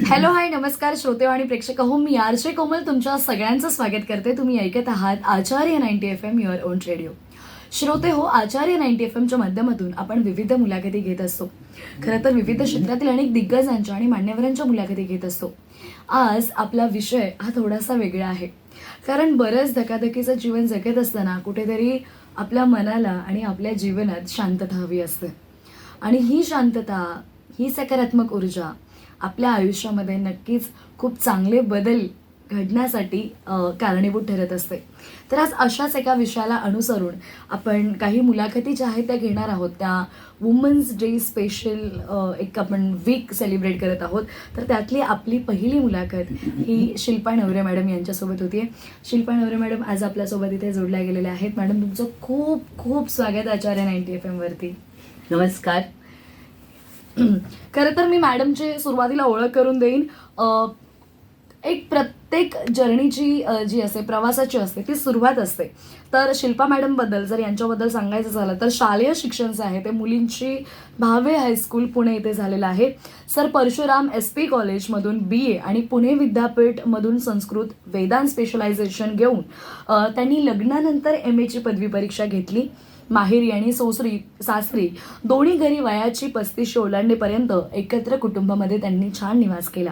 Hello hi नमस्कार श्रोते आणि प्रेक्षक हो, मी आरजे कोमल तुमच्या सगळ्यांचं स्वागत करते. तुम्ही ऐकत आहात आचार्य 90 FM युअर ओन रेडिओ. श्रोते हो, आचार्य 90 FMच्या माध्यमातून आपण विविध मुलाखती घेत असतो. खरं तर विविध क्षेत्रातील अनेक दिग्गजांच्या आणि मान्यवरांच्या मुलाखती घेत असतो. आज आपला विषय हा थोडासा वेगळा आहे, कारण बरंच धकाधकीचं जीवन जगत असताना कुठेतरी आपल्या मनाला आणि आपल्या जीवनात शांतता हवी असते. आणि ही शांतता, ही सकारात्मक ऊर्जा आपल्या आयुष्यामध्ये नक्कीच खूप चांगले बदल घडण्यासाठी कारणीभूत ठरत असते. तर आज अशाच एका विषयाला अनुसरून आपण काही मुलाखती ज्या आहेत त्या घेणार आहोत. त्या वुमन्स डे स्पेशल एक आपण वीक सेलिब्रेट करत आहोत. तर त्यातली आपली पहिली मुलाखत ही शिल्पा नवरे मॅडम यांच्यासोबत होती आहे. शिल्पा नवरे मॅडम आज आपल्यासोबत इथे जोडल्या गेलेल्या आहेत. मॅडम, तुमचं खूप खूप स्वागत आचार्य 90 FM वरती. नमस्कार. खरं तर मी मॅडमची सुरुवातीला ओळख करून देईन. एक प्रत्येक जर्नीची जी असते, प्रवासाची असते, ती सुरुवात असते. तर शिल्पा मॅडमबद्दल जर यांच्याबद्दल सांगायचं झालं तर शालेय शिक्षण जे आहे ते मुलींची भावे हायस्कूल पुणे इथे झालेलं आहे. सर परशुराम SP कॉलेजमधून BA आणि पुणे विद्यापीठमधून संस्कृत वेदांत स्पेशलायझेशन घेऊन त्यांनी लग्नानंतर MA ची पदवी परीक्षा घेतली. माहेरी आणि सासरी दोन्ही घरी वयाची 35 ओलांडेपर्यंत एकत्र कुटुंबामध्ये त्यांनी छान निवास केला.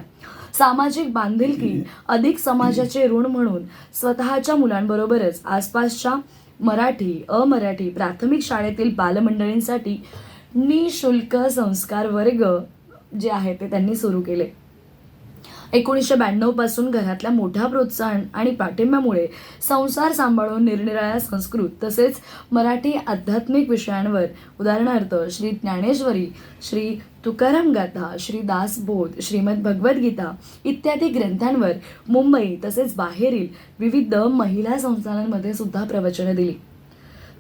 सामाजिक बांधिलकी अधिक समाजाचे ऋण म्हणून स्वतःच्या मुलांबरोबरच आसपासच्या मराठी अमराठी प्राथमिक शाळेतील बालमंडळींसाठी निशुल्क संस्कार वर्ग जे आहे ते त्यांनी सुरू केले. 1992 पासून घरातल्या मोठ्या प्रोत्साहन आणि पाठिंब्यामुळे संसार सांभाळून निरनिराळ्या संस्कृत तसेच मराठी आध्यात्मिक विषयांवर, उदाहरणार्थ श्री ज्ञानेश्वरी, श्री तुकाराम गाथा, श्री दासबोध, श्रीमद भगवद्गीता इत्यादी ग्रंथांवर मुंबई तसेच बाहेरील विविध महिला संस्थानांमध्ये सुद्धा प्रवचने दिली.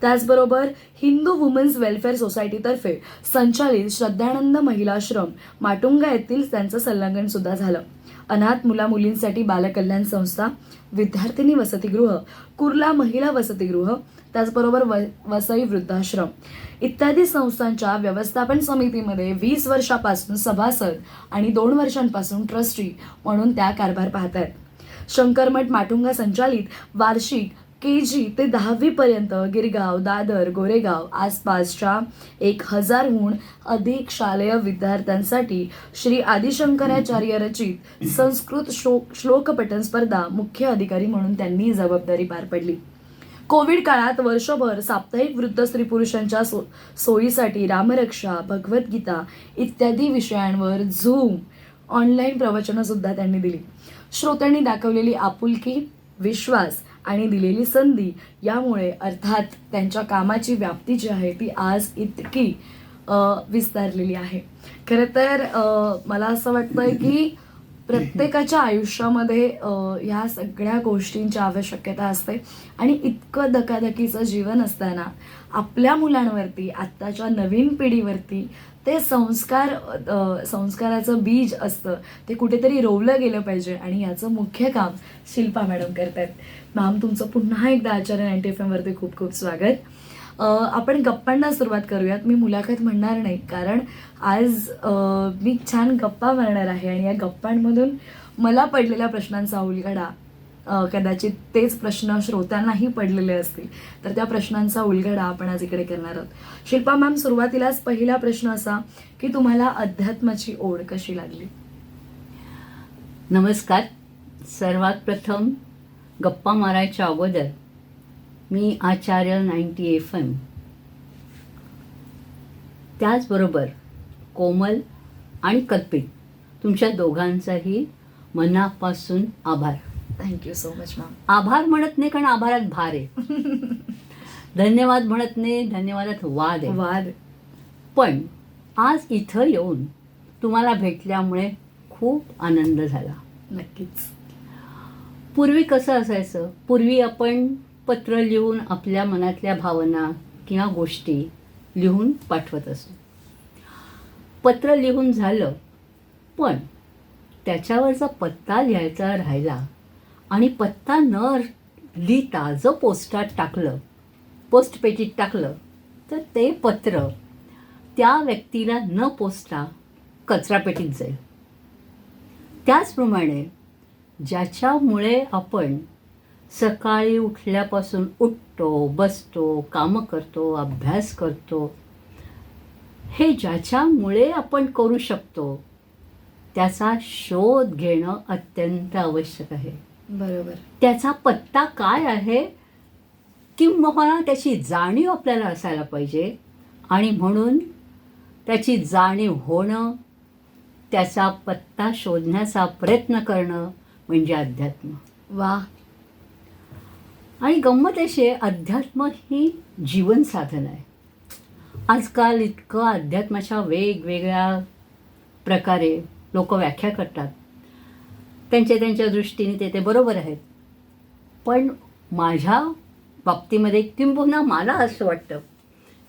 त्याचबरोबर हिंदू वुमन्स वेलफेअर सोसायटीतर्फे संचालित श्रद्धानंद महिलाश्रम माटुंगा येथील त्यांचं संलग्न सुद्धा झालं. अनाथ मुला मुलींसाठी बालकल्याण संस्था, विद्यार्थिनी वसतिगृह, कुर्ला महिला वसतिगृह, त्याचबरोबर वसई वृद्धाश्रम इत्यादी संस्थांच्या व्यवस्थापन समितीमध्ये 20 वर्षापासून सभासद आणि 2 वर्षांपासून ट्रस्टी म्हणून त्या कारभार पाहत आहेत. शंकरमठ माटुंगा संचालित वार्षिक KG ते 10वी पर्यंत गिरगाव, दादर, गोरेगाव आसपासच्या 1000हून अधिक शालेय विद्यार्थ्यांसाठी श्री आदिशंकराचार्य रचित संस्कृत श्लोक पठण स्पर्धा मुख्य अधिकारी म्हणून त्यांनी जबाबदारी पार पडली. कोविड काळात वर्षभर साप्ताहिक वृद्ध स्त्री पुरुषांच्या सोयीसाठी रामरक्षा, भगवद्गीता इत्यादी विषयांवर झूम ऑनलाईन प्रवचनं सुद्धा त्यांनी दिली. श्रोत्यांनी दाखवलेली आपुलकी, विश्वास आणि दिलेली संधी यामुळे अर्थात त्यांच्या कामाची व्याप्ती जी आहे ती आज इतकी विस्तारलेली आहे. खरं तर मला असं वाटतंय की प्रत्येकाच्या आयुष्यामध्ये ह्या सगळ्या गोष्टींची आवश्यकता असते आणि इतकं धकाधकीचं जीवन असताना आपल्या मुलांवरती, आत्ताच्या नवीन पिढीवरती ते संस्काराचं बीज असतं ते कुठेतरी रोवलं गेलं पाहिजे आणि याचं मुख्य काम शिल्पा मॅडम करतायत. मॅम, तुमचं पुन्हा एकदा आचार्य 90 FM वरती खूप खूप स्वागत. आपण गप्पांना सुरुवात करूयात. मी मुलाखत म्हणणार नाही, कारण आज मी छान गप्पा मारणार आहे आणि या गप्पांमधून मला पडलेल्या प्रश्नांचा उलगडा, कदाचित तेच प्रश्न श्रोत्यांनाही पडलेले असतील, तर त्या प्रश्नांचा उलगडा आपण आज इकडे करणार आहोत. शिल्पा मॅम, सुरुवातीलाच पहिला प्रश्न असा की तुम्हाला अध्यात्माची ओढ कशी लागली? नमस्कार. सर्वात प्रथम गप्पा मारायच्या अगोदर मी आचार्य 90 FM त्याचबरोबर कोमल आणि कल्पित तुमच्या दोघांचाही मनापासून आभार. Thank you so much ma'am. आभार म्हणत नाही, कारण आभारात भार आहे. धन्यवाद म्हणत नाही, धन्यवादात वाद आहे. पण आज इथं येऊन तुम्हाला भेटल्यामुळे खूप आनंद झाला. नक्कीच. पूर्वी कसं असायचं, पूर्वी आपण पत्र लिहून आपल्या मनातल्या भावना किंवा गोष्टी लिहून पाठवत असतो. पत्र लिहून झालं, पण त्याच्यावरचा पत्ता लिहायचा राहिला आणि पत्ता न लिहिता जर पोस्टात टाकलं, पोस्ट पेटीत टाकलं, तर ते पत्र त्या व्यक्तीला न पोचता कचरापेटीत जाईल. त्याचप्रमाणे ज्याच्यामुळे आपण सकाळी उठल्यापासून उठतो, बसतो, कामं करतो, अभ्यास करतो, हे ज्याच्यामुळे आपण करू शकतो त्याचा शोध घेणं अत्यंत आवश्यक आहे. बरोबर. त्याचा पत्ता काय आहे किंवा त्याची जाणीव आपल्याला असायला पाहिजे. आणि म्हणून त्याची जाणीव होणं, त्याचा पत्ता शोधण्याचा प्रयत्न करणं म्हणजे अध्यात्म. वा. आणि गंमत अशी आहे, अध्यात्म ही जीवनसाधन आहे. आजकाल इतकं अध्यात्माच्या वेगवेगळ्या प्रकारे लोक व्याख्या करतात. त्यांच्या दृष्टीने ते बरोबर आहेत. पण माझ्या बाबतीमध्ये किंबहुना मला असं वाटतं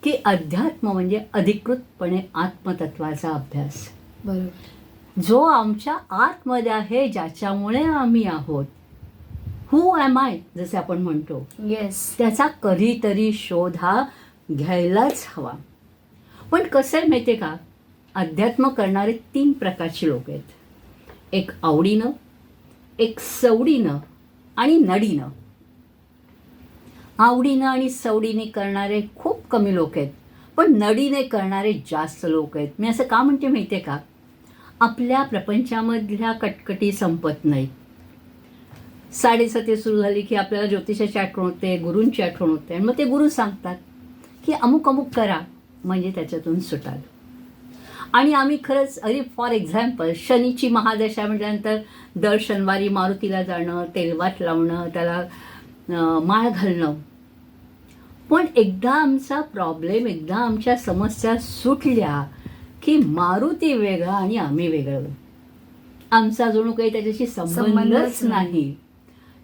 की अध्यात्म म्हणजे अधिकृतपणे आत्मतत्वाचा अभ्यास. बरोबर. जो आमच्या आतमध्ये आहे, ज्याच्यामुळे आम्ही आहोत, हू ॲम आय जसे आपण म्हणतो, येस. त्याचा कधीतरी शोध हा घ्यायलाच हवा. पण कसं आहे माहिती आहे का, अध्यात्म करणारे 3 प्रकारचे लोक आहेत. एक आवडीनं, एक सवडीनं आणि नडीनं. आवडीनं आणि सवडीने करणारे खूप कमी लोक आहेत, पण नडीने करणारे जास्त लोक आहेत. मी असं का म्हणते माहिती आहे का, आपल्या प्रपंचामधल्या कटकटी संपत नाहीत. 7:30 सुरू झाली की आपल्याला ज्योतिषाची आठवण होते, गुरूंची आठवण होते. आणि मग ते गुरु सांगतात की अमुक अमुक करा म्हणजे त्याच्यातून सुटाल. आणि आम्ही खरंच, अरे फॉर एक्झाम्पल, शनीची महादशा म्हटल्यानंतर दर शनिवारी मारुतीला जाणं, तेलवात लावणं, त्याला माळ घालणं. पण एकदा आमचा प्रॉब्लेम, एकदा आमच्या समस्या सुटल्या की मारुती वेगळा आणि आम्ही वेगळं. आमचा जणू काही त्याच्याशी संबंधच नाही.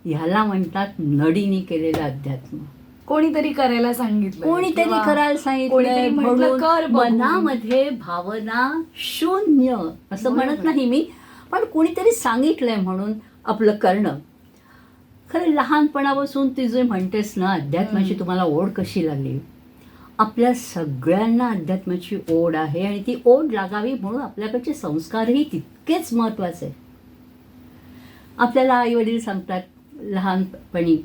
ह्याला म्हणतात नडीने केलेलं अध्यात्म. कोणीतरी करायला सांगितलं, कोणीतरी करायला सांगितलं म्हणून मनामध्ये भावना शून्य, असं म्हणत नाही मी, पण कोणीतरी सांगितलंय म्हणून आपलं करणं. खरं लहानपणापासून ती जे म्हणतेस ना, अध्यात्माची तुम्हाला ओढ कशी लागली. आपल्या सगळ्यांना अध्यात्माची ओढ आहे आणि ती ओढ लागावी म्हणून आपल्याकडचे संस्कारही तितकेच महत्त्वाचे. आपल्याला आई वडील सांगतात लहानपणी,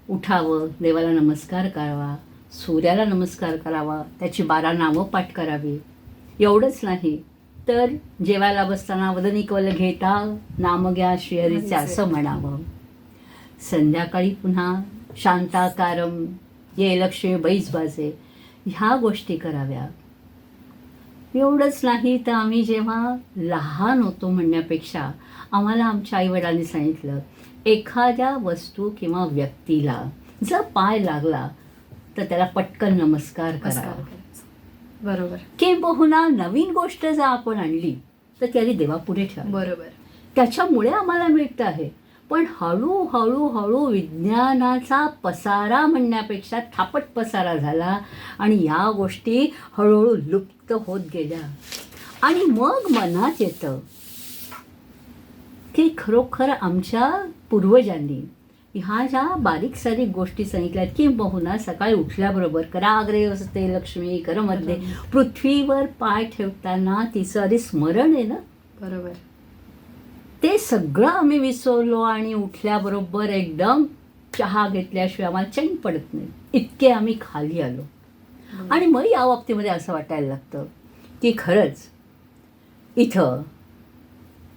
उठावं, देवाला नमस्कार करावा, सूर्याला नमस्कार करावा, त्याची 12 नावं पाठ करावी. एवढंच नाही तर जेवायला बसताना वदनी कवल घेता नाम घ्या श्रीहरीचे असं म्हणावं. संध्याकाळी पुन्हा शांताकारम ये लक्ष्मी बैस बाजे, ह्या गोष्टी कराव्या. एवढंच नाही तर आम्ही जेव्हा लहान होतो म्हणण्यापेक्षा आम्हाला आमच्या आईवडिलांनी सांगितलं, एखाद्या वस्तू किंवा व्यक्तीला जर पाय लागला तर त्याला पटकन नमस्कार करावा. बरोबर. किंबहुना नवीन गोष्ट जर आपण आणली तर त्याला देवापुढे ठेवा. बरोबर. त्याच्यामुळे आम्हाला मिळतं आहे. पण हळूहळू विज्ञानाचा पसारा म्हणण्यापेक्षा थापट पसारा झाला आणि या गोष्टी हळूहळू लुप्त होत गेल्या. आणि मग मनात येतं की खरोखर आमच्या पूर्वजांनी ह्या ज्या बारीक सारीक गोष्टी सांगितल्यात, किंबहुना सकाळी उठल्याबरोबर कराग्रे वसते लक्ष्मी करमध्ये, पृथ्वीवर पाय ठेवताना तिचं आधी स्मरण आहे ना. बरोबर. ते सगळं आम्ही विसरलो आणि उठल्याबरोबर एकदम चहा घेतल्याशिवाय आम्हाला चैन पडत नाही, इतके आम्ही खाली आलो. आणि मग या बाबतीमध्ये असं वाटायला लागतं की खरंच इथं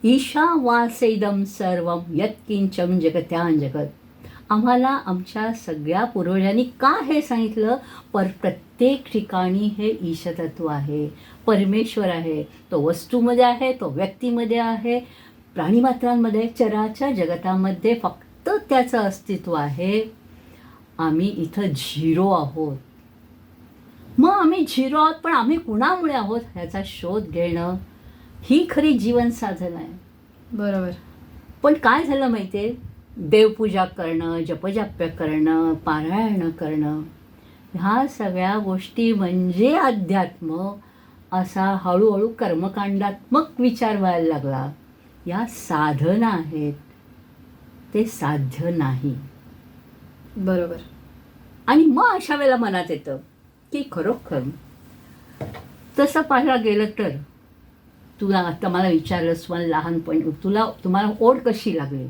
ईशावासेदम सर्वम यत्किंचम जगत्यान जगत, आम्हाला आमच्या सगळ्या पूर्वजांनी का हे सांगितलं. प्रत्येक ठिकाणी हे ईशतत्व आहे, परमेश्वर आहे. तो वस्तूमध्ये आहे, तो व्यक्तीमध्ये आहे, प्राणीमात्रांमध्ये, चराचर जगतामध्ये फक्त त्याचं अस्तित्व आहे. आम्ही इथं झिरो आहोत. मग आम्ही झिरो आहोत, पण आम्ही कुणामुळे आहोत ह्याचा शोध घेणं ही खरी जीवन साधन आहे. बरोबर. पण काय झालं माहिती आहे, देवपूजा करणं, जपजाप्य करणं, पारायण करणं, ह्या सगळ्या गोष्टी म्हणजे अध्यात्म असा हळूहळू कर्मकांडात्मक विचार व्हायला लागला. या साधना आहेत, ते साध्य नाही. बरोबर. आणि मग अशा वेळेला मनात येतं की खरोखर तसं पाहायला गेलं तर तुला आता मला विचारलंस मला लहानपणी तुम्हाला ओढ कशी लागली,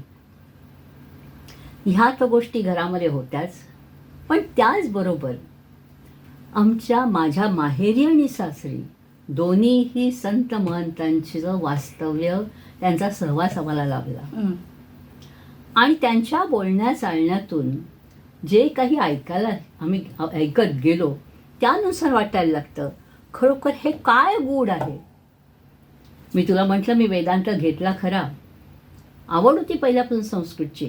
ह्या तर गोष्टी घरामध्ये होत्याच. पण त्याचबरोबर माझ्या माहेरी आणि सासरी दोन्हीही संत महंतांचं वास्तव्य, त्यांचा सहवास आम्हाला लाभला. आणि त्यांच्या बोलण्या चालण्यातून जे काही आम्ही ऐकत गेलो त्यानुसार वाटायला लागतं खरोखर हे काय गूढ आहे. मी तुला म्हटलं मी वेदांत घेतला खरा, आवड होती पहिल्यापासून संस्कृतची.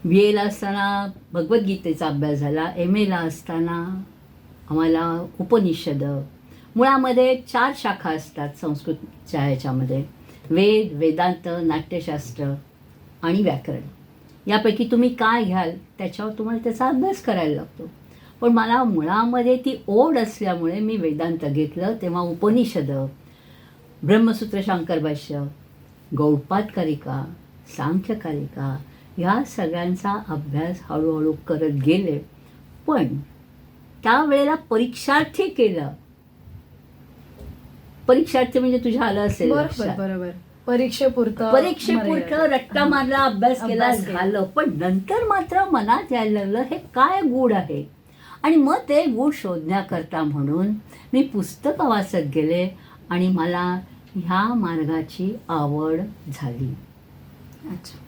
BA ला असताना भगवद्गीतेचा अभ्यास झाला, MA ला असताना आम्हाला उपनिषद, मुळामध्ये 4 शाखा असतात संस्कृतच्या ह्याच्यामध्ये, वेद, वेदांत, नाट्यशास्त्र आणि व्याकरण. यापैकी तुम्ही काय घ्याल त्याच्यावर तुम्हाला त्याचा अभ्यास करायला लागतो. पण मला मुळामध्ये ती ओढ असल्यामुळे मी वेदांत घेतलं. तेव्हा उपनिषद, ब्रह्मसूत्र, शांकरभाष्य, गौडपादकारिका, सांख्यकारिका ह्या सगळ्यांचा अभ्यास हळूहळू करत गेले. पण त्यावेळेला परीक्षार्थी केलं. परीक्षार्थी म्हणजे तुझ्या आलं असेल लक्षात. बरोबर, परीक्षेपुरतं रट्टा मारला, अभ्यास केला, झालं. पण नंतर मात्र मनात यायला लागलं हे काय गूढ आहे. आणि मग ते गूढ शोधण्याकरता म्हणून मी पुस्तकं वाचत गेले आणि मला ह्या मार्गाची आवड झाली. अच्छा.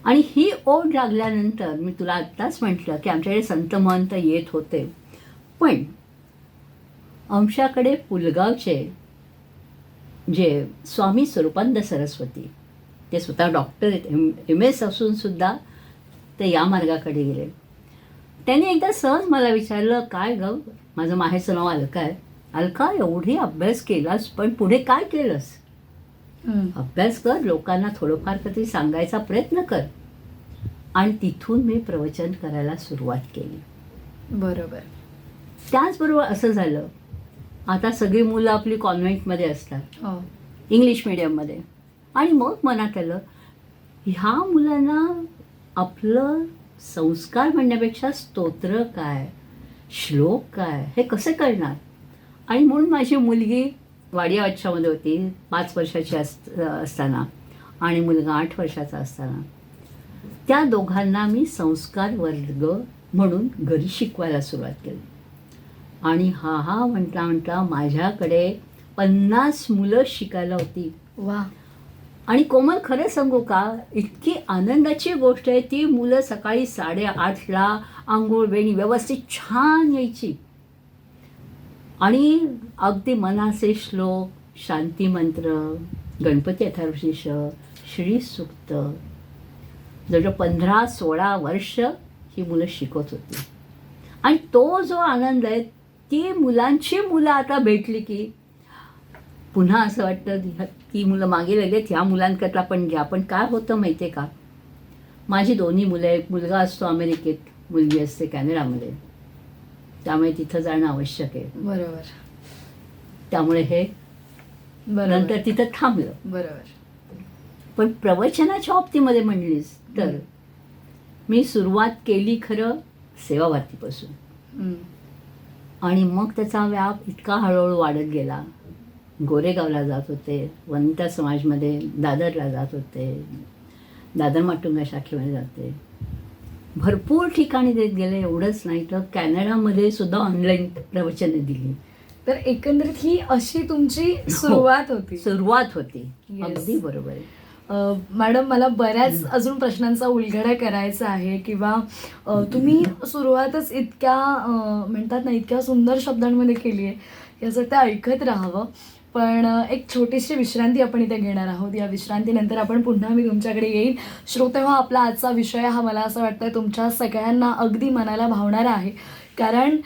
आणि ही ओढ लागल्यानंतर मी तुला आत्ताच म्हटलं की आमच्याकडे संत महंत येत होते. पण आमच्याकडे पुलगावचे जे स्वामी स्वरूपानंद सरस्वती, ते स्वतः डॉक्टर आहेत, MS असूनसुद्धा ते या मार्गाकडे गेले. त्यांनी एकदा सहज मला विचारलं, काय गं, माझं माहेरचं नाव अलका आहे, अलका एवढी अभ्यास केलास पण पुढे काय केलंस. अभ्यास कर, लोकांना थोडंफार तरी सांगायचा प्रयत्न कर. आणि तिथून मी प्रवचन करायला सुरुवात केली. बरोबर. त्याचबरोबर असं झालं, आता सगळी मुलं आपली कॉन्व्हेंटमध्ये असतात, इंग्लिश मिडियममध्ये. आणि मग मनात आलं ह्या मुलांना आपलं संस्कार म्हणण्यापेक्षा स्तोत्र काय, श्लोक काय हे कसे कळणार. आणि म्हणून माझी मुलगी वाडिया वच्छामध्ये होती 5 वर्षाची असताना आणि मुलगा 8 वर्षाचा असताना त्या दोघांना मी संस्कार वर्ग म्हणून घरी शिकवायला सुरुवात केली. आणि हा म्हटला माझ्याकडे 50 मुलं शिकायला होती. वा. आणि कोमल, खरं सांगू का, इतकी आनंदाची गोष्ट आहे, ती मुलं सकाळी 8:30ला आंघोळ वेणी व्यवस्थित छान यायची. आणि अगदी मनाचे श्लोक, शांतिमंत्र, गणपती अथर्वशीर्ष, श्रीसूक्त जवळजवळ 15-16 वर्ष ही मुलं शिकत होती. आणि तो जो आनंद आहे, ती मुलांची मुलं आता भेटली की पुन्हा असं वाटतं ती मुलं मागे लागलेत, ह्या मुलांकरता पण घ्या. पण काय होतं माहिती आहे का, माझी दोन्ही मुलं, एक मुलगा असतो अमेरिकेत, मुलगी असते कॅनडामध्ये, त्यामुळे तिथं जाणं आवश्यक आहे. बरोबर. त्यामुळे हे नंतर तिथं थांबलं. बरोबर. पण प्रवचनाच्या बाबतीमध्ये म्हणलीस तर मी सुरुवात केली खरं सेवाभारतीपासून. आणि मग त्याचा व्याप इतका हळूहळू वाढत गेला. गोरेगावला जात होते, वनिता समाजमध्ये दादरला जात होते, दादर माटुंगा शाखेमध्ये जाते, भरपूर ठिकाणी देत गेले. एवढंच नाही तर कॅनडामध्ये सुद्धा ऑनलाईन प्रवचनं दिली. तर एकंदरीत ही अशी तुमची सुरुवात होती. अगदी बरोबर आहे. मॅडम, मला बऱ्याच अजून प्रश्नांचा उलगडा करायचा आहे. किंवा तुम्ही सुरुवातच इतक्या म्हणतात ना, इतक्या सुंदर शब्दांमध्ये केली आहे, याचं ते ऐकत राहावं. पण एक छोटीशी विश्रांती आपण इथे घेणार आहोत. या विश्रांतीनंतर आपण पुन्हा मी तुमच्याकडे येईल. श्रोतेहो, आपला आजचा विषय हा मला असं वाटतं तुमच्या सगळ्यांना अगदी मनाला भावणारा आहे. कारण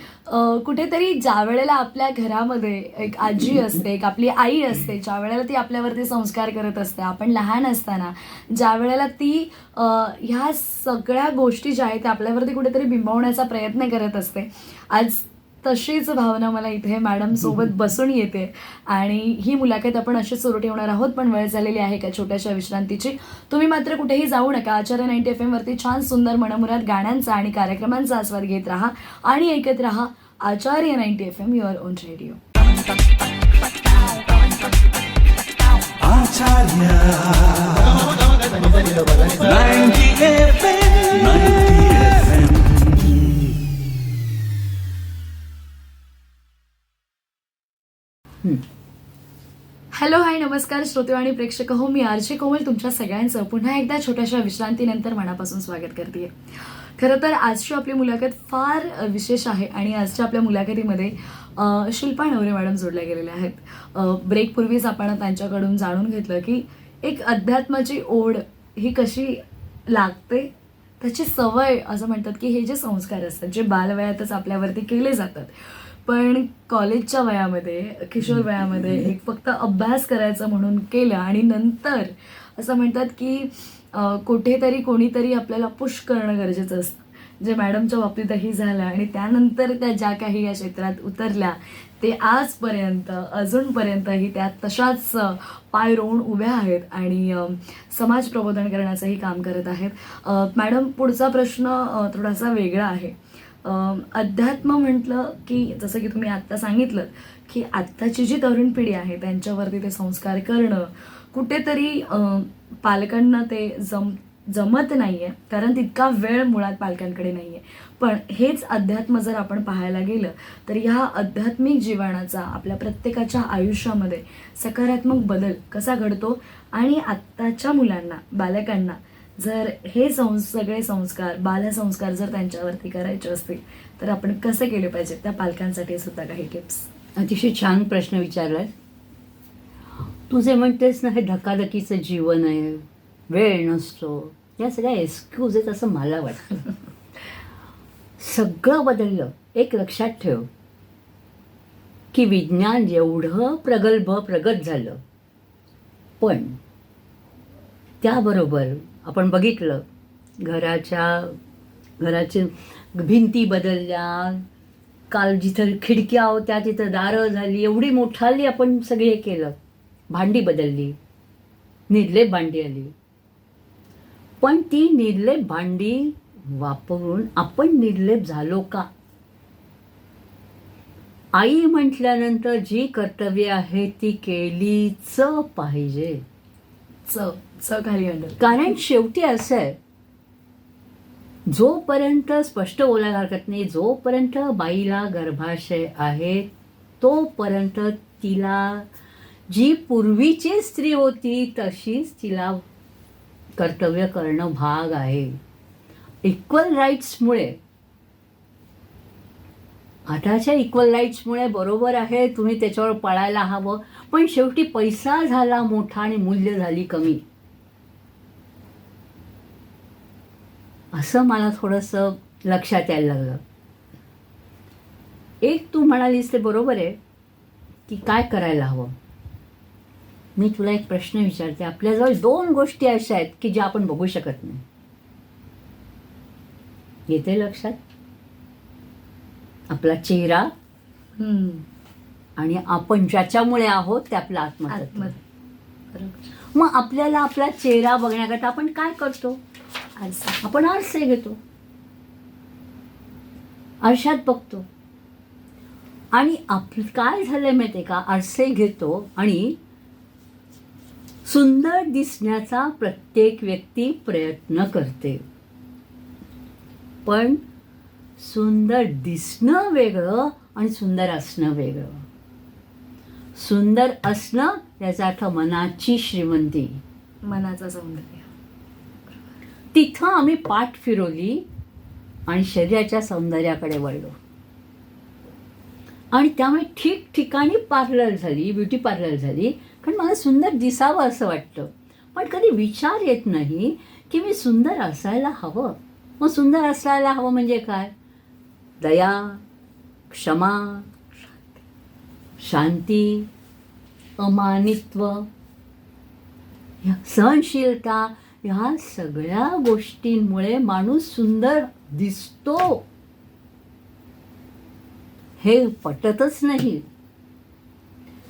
कुठेतरी ज्या वेळेला आपल्या घरामध्ये एक आजी असते, एक आपली आई असते, ज्या वेळेला ती आपल्यावरती संस्कार करत असते, आपण लहान असताना ज्या वेळेला ती ह्या सगळ्या गोष्टी ज्या आहेत त्या आपल्यावरती कुठेतरी बिंबवण्याचा प्रयत्न करत असते. आज तशीच भावना मला इथे मॅडम सोबत बसून येते. आणि ही मुलाखत आपण अशीच सुरू ठेवणार आहोत. पण वेळ झालेली आहे का छोट्याशा विश्रांतीची. तुम्ही मात्र कुठेही जाऊ नका. आचार्य 90 FM वरती छान सुंदर मनमुराद गाण्यांचा आणि कार्यक्रमांचा आस्वाद घेत राहा आणि ऐकत राहा आचार्य 90 FM, your on radio. Acharya 90 FM 90 FM hello hi नमस्कार श्रोते आणि प्रेक्षक हो, मी आरजे कोमल तुमच्या सगळ्यांचं पुन्हा एकदा छोट्याशा विश्रांतीनंतर मनापासून स्वागत करते. खरं तर आजची आपली मुलाखत फार विशेष आहे आणि आजच्या आपल्या मुलाखतीमध्ये शिल्पा नवरे मॅडम जोडल्या गेलेल्या आहेत. ब्रेकपूर्वीच आपण त्यांच्याकडून जाणून घेतलं की एक अध्यात्माची ओढ ही कशी लागते, त्याची सवय असं म्हणतात की हे जे संस्कार असतात जे बालवयातच आपल्यावरती केले जातात, पण कॉलेजच्या वयामध्ये किशोर वयामध्ये एक फक्त अभ्यास करायचं म्हणून केलं आणि नंतर असं म्हणतात की कुठेतरी कोणीतरी आपल्याला पुश करणं गरजेचं असतं, जे मॅडमच्या बाबतीतही झालं. आणि त्यानंतर त्या ज्या काही या क्षेत्रात उतरल्या ते आजपर्यंत अजूनपर्यंतही त्या तशाच पाय रोवून उभ्या आहेत आणि समाज प्रबोधन करण्याचंही काम करत आहेत. मॅडम, पुढचा प्रश्न थोडासा वेगळा आहे. अध्यात्म म्हटलं की जसं की तुम्ही आत्ता सांगितलं की आत्ताची जी तरुण पिढी आहे त्यांच्यावरती ते संस्कार करणं कुठेतरी पालकांना ते जमत नाही आहे, कारण तितका वेळ मुळात पालकांकडे नाही आहे. पण हेच अध्यात्म जर आपण पाहायला गेलं तर ह्या आध्यात्मिक जीवनाचा आपल्या प्रत्येकाच्या आयुष्यामध्ये सकारात्मक बदल कसा घडतो आणि आत्ताच्या मुलांना बालकांना जर हे सगळे संस्कार बालसंस्कार जर त्यांच्यावरती करायचे असतील तर आपण कसे केले पाहिजे, त्या पालकांसाठी सुद्धा काही टिप्स. अतिशय छान प्रश्न विचारलाय. तू जे म्हणतेस ना, हे धकाधकीचं जीवन आहे, वेळ नसतो, या सगळ्या एक्सक्यूज आहेत असं मला वाटतं. सगळं बदललं. एक लक्षात ठेव की विज्ञान एवढं प्रगत झालं, पण त्याबरोबर आपण बघितलं घराचे भिंती बदलल्या, काल जिथं खिडक्या होत्या तिथं दारं झाली, एवढी मोठाली आपण सगळे केलं, भांडी बदलली, निर्लेप भांडी आली. पण ती निर्लेप भांडी वापरून आपण निर्लेप झालो का? आई म्हटल्यानंतर जी कर्तव्य आहे ती केलीच पाहिजे. खाली अंडर. कारण शेवटी असं आहे, जोपर्यंत स्पष्ट बोलायला हरकत नाही, जोपर्यंत बाईला गर्भाशय आहे तोपर्यंत तिला जी पूर्वीची स्त्री होती तशीच तिला कर्तव्य करणं भाग आहे. इक्वल राईट्समुळे, आताच्या इक्वल राईट्समुळे बरोबर आहे, तुम्ही त्याच्यावर पळायला हवं, पण शेवटी पैसा झाला मोठा आणि मूल्य झाली कमी, असं मला थोडंसं लक्षात यायला लागलं. एक तू म्हणालीस ते बरोबर आहे की काय करायला हवं. मी तुला एक प्रश्न विचारते. आपल्याजवळ 2 गोष्टी अशा आहेत की ज्या आपण बघू शकत नाही. येते लक्षात? आपला चेहरा आणि आपण ज्याच्यामुळे आहोत ते आपलं आत्मतत्व. मग आपल्याला आपला चेहरा बघण्याकरता आपण काय करतो? आपण आरसे घेतो, आरशात बघतो आणि काय झालंय माहितीये का, आरसे घेतो आणि सुंदर दिसण्याचा प्रत्येक व्यक्ती प्रयत्न करते, पण सुंदर दिसणं वेगळं आणि सुंदर असणं वेगळं. सुंदर असणं याचा अर्थ मनाची श्रीमंती, मनाचं सौंदर्य. तिथं आम्ही पाठ फिरवली आणि शरीराच्या सौंदर्याकडे वळलो आणि त्यामुळे ठिकठिकाणी पार्लर झाली, ब्युटी पार्लर झाली, कारण मला सुंदर दिसावं असं वाटतं. पण कधी विचार येत नाही की मी सुंदर असायला हवं. मग सुंदर असायला हवं म्हणजे काय? दया, क्षमा, शांती, अमानित्व, सहनशीलता, ह्या सगळ्या गोष्टींमुळे माणूस सुंदर दिसतो. हे पटतच नाही.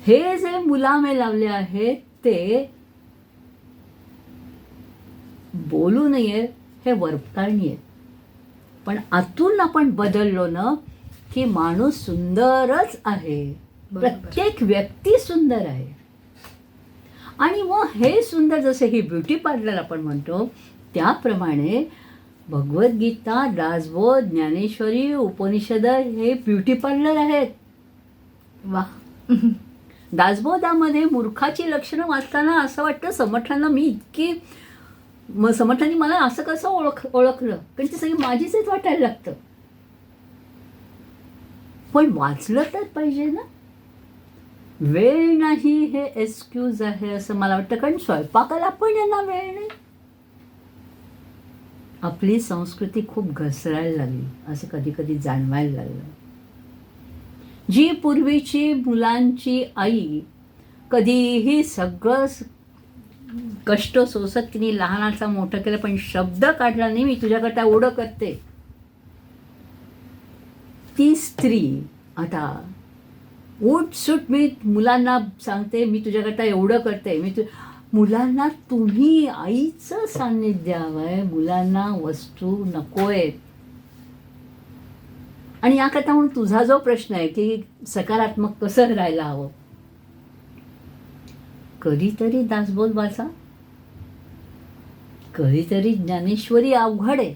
हे जे मुलामे लावले आहेत ते बोलू नये, हे वरपारणी आहे. पण आतून आपण बदललो ना की माणूस सुंदरच आहे. प्रत्येक व्यक्ती सुंदर आहे आणि मग हे सुंदर जसं ही ब्युटी पार्लर आपण म्हणतो त्याप्रमाणे भगवद्गीता, दासबोध, ज्ञानेश्वरी, उपनिषद हे ब्युटी पार्लर आहेत. वा. दासबोधामध्ये मूर्खाची लक्षणं वाचताना असं वाटतं समर्थांना मी इतकी समर्थांनी मला असं कसं ओळखलं, कारण ती सगळी माझीच आहेत वाटायला लागतं. पण वाचलं तर पाहिजे ना. वेळ नाही हे एक्सक्यूज आहे असं मला वाटतं, कारण स्वयंपाकाला पण यांना वेळ नाही. आपली संस्कृती खूप घसरायला लागली असं कधी कधी जाणवायला लागलं. जी पूर्वीची मुलांची आई कधीही सगळं कष्ट सोसत तिने लहानाचा मोठं केलं पण शब्द काढला नाही मी तुझ्याकरता एवढं करते, ती स्त्री आता उठसूट मी मुलांना सांगते मी तुझ्याकरता एवढं करते. मुलांना तुम्ही आईचं सान्निध्य हवंय, मुलांना वस्तू नकोय. आणि याकरता म्हणून तुझा जो प्रश्न आहे की सकारात्मक कसं राहायला हवं, कधीतरी दासबोध वाचा, कधीतरी ज्ञानेश्वरी अवघड आहे.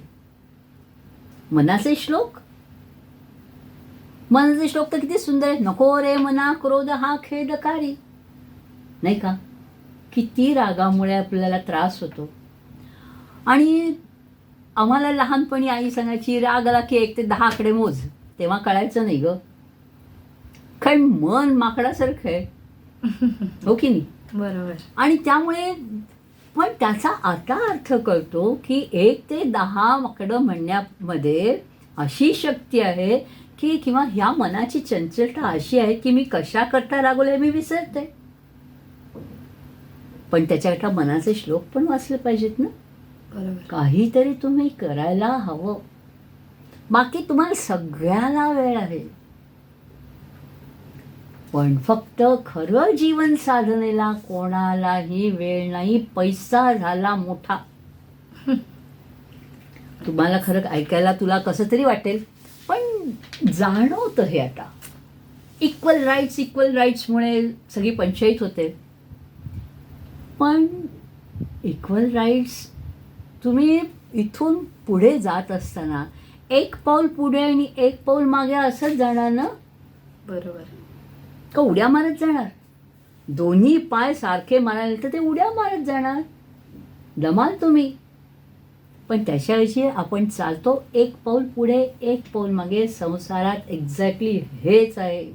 मनाचे श्लोक तर किती सुंदर आहे. नको रे मना क्रोध हा खेदकारी, नाही का. किती रागामुळे आपल्याला त्रास होतो. आणि आम्हाला लहानपणी आई सांगायची राग आला की 1 ते 10 आकडे मोज, तेव्हा कळायचं नाही ग, कारण मन माकडासारखं आहे. हो की नाही. बरोबर. आणि त्यामुळे पण त्याचा आता अर्थ कळतो की 1 ते 10 आकडं म्हणण्यामध्ये अशी शक्ती आहे की किंवा ह्या मनाची चंचलता अशी आहे की मी कशा करता रागवले मी विसरते. पण त्याच्याकरता मनाचे श्लोक पण वाचले पाहिजेत ना. बरोबर. काहीतरी तुम्ही करायला हवं. बाकी तुम्हाला सगळ्याला वेळ आहे, पण फक्त खरं जीवन साधनेला कोणालाही वेळ नाही. पैसा झाला मोठा. तुम्हाला खरं ऐकायला तुला कसं तरी वाटेल, पण जाणवतं हे आता. इक्वल राईट्समुळे सगळी पंचायत होते. पण इक्वल राईट्स तुम्ही इथून पुढे जात असताना 1 पाऊल पुढे आणि 1 पाऊल मागे असंच जाणार ना. बरोबर. का उड्या मारत जाणार? दोन्ही पाय सारखे मारायला तर ते उड्या मारत जाणार, दमाल तुम्ही. पण त्याच्याऐवजी आपण चालतो 1 पाऊल पुढे 1 पाऊल मागे. संसारात एक्झॅक्टली हेच आहे.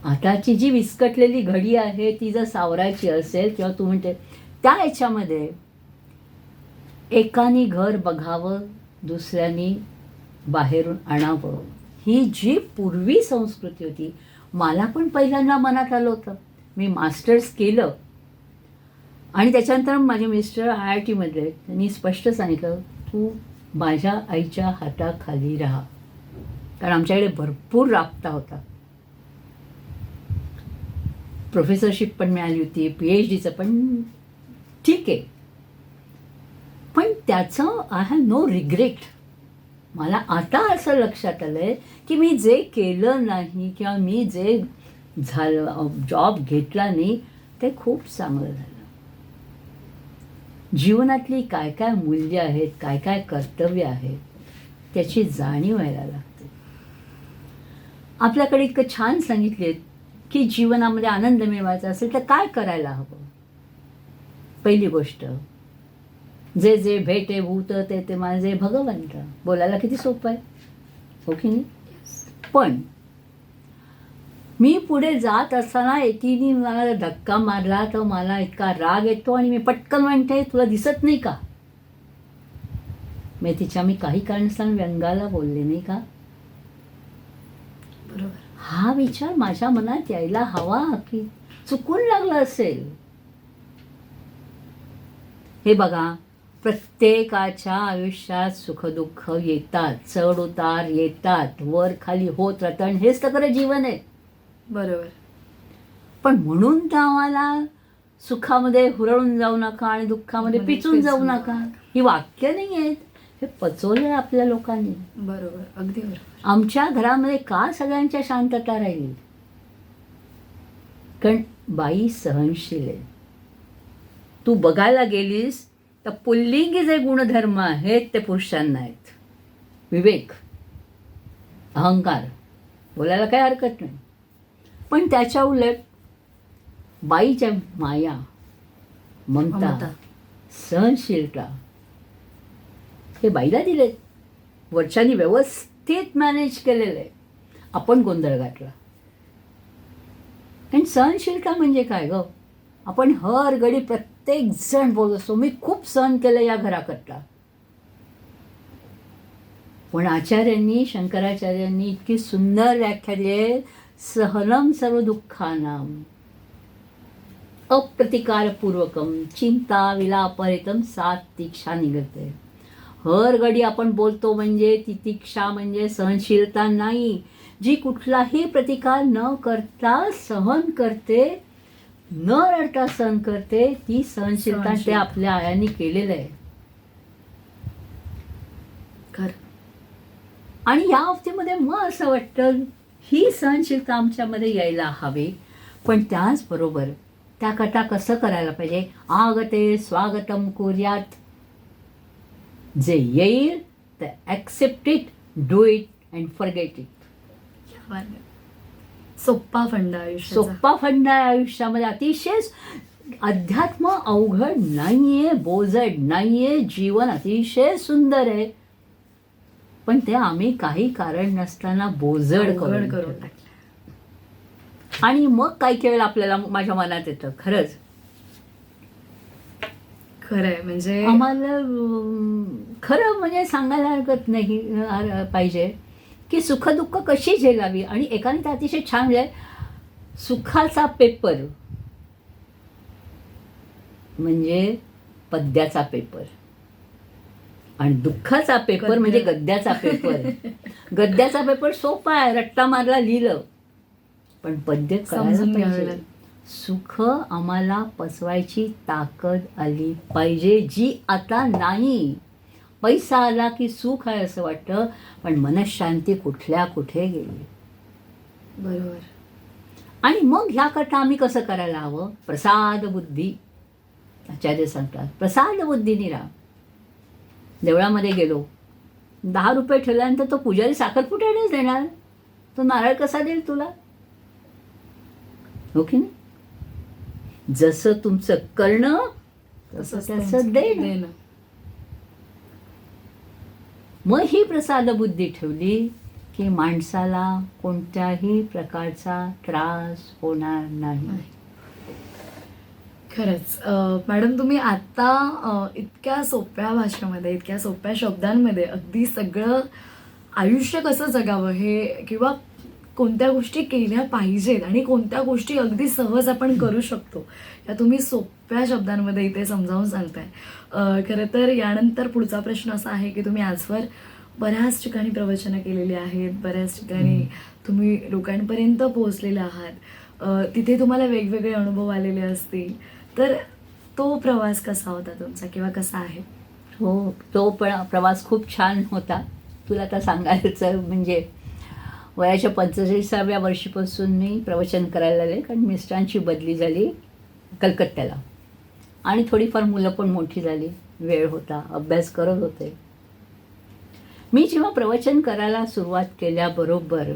आताची जी विस्कटलेली घडी आहे ती जर सावरायची असेल किंवा तू म्हणते त्या याच्यामध्ये एकाने घर बघावं, दुसऱ्याने बाहेरून आणावं, ही जी पूर्वी संस्कृती होती. मला पण पहिल्यांदा मनात आलं होतं. मी मास्टर्स केलं आणि त्याच्यानंतर माझे मिस्टर IIT मधले, त्यांनी स्पष्ट सांगितलं तू माझ्या आईच्या हाताखाली राहा, कारण आमच्याकडे भरपूर राबता होता. प्रोफेसरशिप पण मिळाली होती, PhDचं पण ठीक आहे. पण त्याचं आय हॅव नो रिग्रेट. मला आता असं लक्षात आलं आहे की मी जे केलं नाही किंवा मी जे जॉब घेतला नाही ते खूप चांगलं झालं. जीवनातली काय काय मूल्य आहेत, काय काय कर्तव्य आहेत, त्याची जाणीव व्हायला लागते. आपल्याकडे इतकं छान सांगितलेत की जीवनामध्ये आनंद मिळवायचा असेल तर काय करायला हवं. पहिली गोष्ट, जे जे भेटे भूत ते ते माझे भगवंत. बोलायला किती सोपं आहे, हो की नाही. पण मी पुढे जात असताना एकीने मला धक्का मारला तर मला इतका राग येतो आणि मी पटकन म्हणते तुला दिसत नाही का. मी काही कारणास्तव व्यंगाला बोलले नाही का. बरोबर. हा विचार माझ्या मनात यायला हवा की चुकून लागला असेल. हे बघा, प्रत्येकाच्या आयुष्यात सुखदुःख येतात, चढ उतार येतात, वर खाली होत राहतं, हेच तर खरं जीवन आहे. बरोबर. पण म्हणून तर आम्हाला सुखामध्ये हुरळून जाऊ नका आणि दुःखामध्ये पिचून जाऊ नका ही वाक्य नाही आहेत. हे पचवलंय आपल्या लोकांनी. बरोबर. अगदी बरोबर. आमच्या घरामध्ये का सगळ्यांच्या शांतता राहील, कारण बाई सहनशील आहे. तू बघायला गेलीस तर पुल्लिंगी जे गुणधर्म आहेत ते पुरुषांना आहेत. विवेक, अहंकार, बोलायला काही हरकत नाही. पण त्याच्या उलट बाईच्या माया, ममता, ममता. सहनशीलता हे बाईला दिलेत. वरच्यानी व्यवस्थित मॅनेज केलेलं आहे. आपण गोंधळ घातला. आणि सहनशीलता म्हणजे काय ग? आपण हर घडी प्रत्येक जण बोलत असतो मी खूप सहन केलं या घराकरता. पण आचार्यांनी, शंकराचार्यांनी इतकी सुंदर व्याख्या दिली आहे. सहनम सर्व दुःखानाम अप्रतिकारपूर्वकम चिंता विलापरितम सात तीक्षा निघते. हर घडी आपण बोलतो म्हणजे तितिक्षा म्हणजे सहनशीलता नाही. जी कुठलाही प्रतिकार न करता सहन करते, न रडता सहन करते, ती सहनशीलता ते आपल्या आयांनी केलेलं आहे. खरं. आणि या बाबतीमध्ये मग असं वाटतं ही सहनशीलता आमच्यामध्ये यायला हवी. पण त्याचबरोबर त्याकरता कसं करायला पाहिजे? आगते स्वागतम कुर्यात. जे येईल ते accept it, do it and forget it. सोप्पा फंड आयुष्याचा. सोप्पा फंड आहे आयुष्यामध्ये. अतिशय अध्यात्म अवघड नाहीये, बोजड नाहीये. जीवन अतिशय सुंदर आहे. पण ते आम्ही काही कारण नसताना बोजड करून टाकलं. आणि मग काही वेळेला आपल्याला माझ्या मनात येतं खरंच खरंय. म्हणजे आम्हाला खरं म्हणजे सांगायला हरकत नाही पाहिजे की सुखदुःख कशी झेलावी. आणि एकाने तर अतिशय छान लिहिलंय, सुखाचा पेपर म्हणजे पद्याचा पेपर आणि दुःखाचा पेपर म्हणजे गद्याचा पेपर. गद्याचा पेपर सोपा आहे, रट्टा मारला लिहिलं. पण पद्य समजून करायला घ्यावे पाहिजे. सुख आम्हाला पचवायची ताकद आली पाहिजे, जी आता नाही. पैसा आला की सुख आहे असं वाटतं, पण मनशांती कुठल्या कुठे गेली. बरोबर. आणि मग ह्याकरता आम्ही कसं करायला हवं? प्रसाद बुद्धी. आचार्य सांगतात प्रसाद बुद्धीने राहा. देवळामध्ये गेलो, 10 रुपये ठेवल्यानंतर तो पुजारी साखरपुड्यानेच देणार, तो नारळ कसा देईल तुला? हो की नाही? जसं तुमचं करणं तसं त्याचं देणं. मग ही प्रसाद बुद्धी ठेवली की माणसाला कोणत्याही प्रकारचा त्रास होणार नाही. खरंच. मॅडम तुम्ही आता इतक्या सोप्या भाषेमध्ये, इतक्या सोप्या शब्दांमध्ये अगदी सगळं आयुष्य कसं जगावं हे, किंवा कोणत्या गोष्टी केल्या पाहिजेत आणि कोणत्या गोष्टी अगदी सहज आपण करू शकतो, या तुम्ही सोप्या शब्दांमध्ये इथे समजावून सांगताय. खरं तर यानंतर पुढचा प्रश्न असा आहे की तुम्ही आजवर बऱ्याच ठिकाणी प्रवचनं केलेली आहेत, बऱ्याच ठिकाणी तुम्ही लोकांपर्यंत पोहोचलेले आहात, तिथे तुम्हाला वेगवेगळे अनुभव आलेले असतील. तर तो प्रवास कसा होता तुमचा किंवा कसा आहे? हो, तो पण प्रवास खूप छान होता. तुला आता सांगायचं म्हणजे वयाच्या 45व्या वर्षीपासून मी प्रवचन करायला लागले, कारण मिस्टरांची बदली झाली कलकत्त्याला आणि थोडीफार मुलं पण मोठी झाली, वेळ होता, अभ्यास करत होते. मी जेव्हा प्रवचन करायला सुरुवात केल्याबरोबर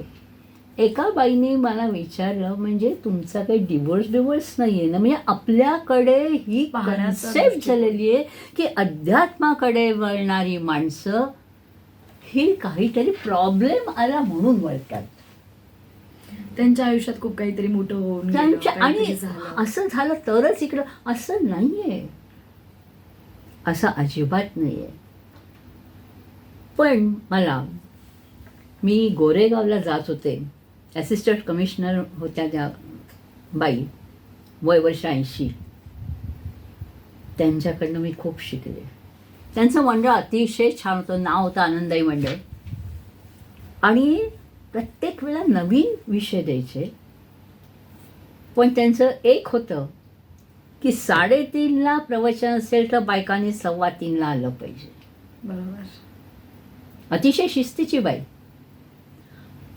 एका बाईने मला विचारलं, म्हणजे तुमचा काही डिवोर्स नाही आहे ना? म्हणजे आपल्याकडे ही पाहण्याचा कन्सेप्ट झालेली आहे की अध्यात्माकडे वळणारी माणसं ही काहीतरी प्रॉब्लेम आला म्हणून वळतात. त्यांच्या आयुष्यात खूप काहीतरी मोठं होऊन गेलं, त्यांच्या आणि काहीतरी झालं. असं झालं तरच इकडं. असं नाहीये, असं अजिबात नाहीये. पण मी गोरेगावला जात होते, असिस्टंट कमिशनर होत्या त्या बाई, वय वर्ष 80. त्यांच्याकडनं मी खूप शिकले. त्यांचं मंडळ अतिशय छान होतं, नाव होतं आनंदाई मंडळ. आणि प्रत्येक वेळा नवीन विषय द्यायचे. पण त्यांचं एक होतं की 3:30ला प्रवचन असेल तर बायकांनी 3:15ला आलं पाहिजे. बरोबर. अतिशय शिस्तीची बाई.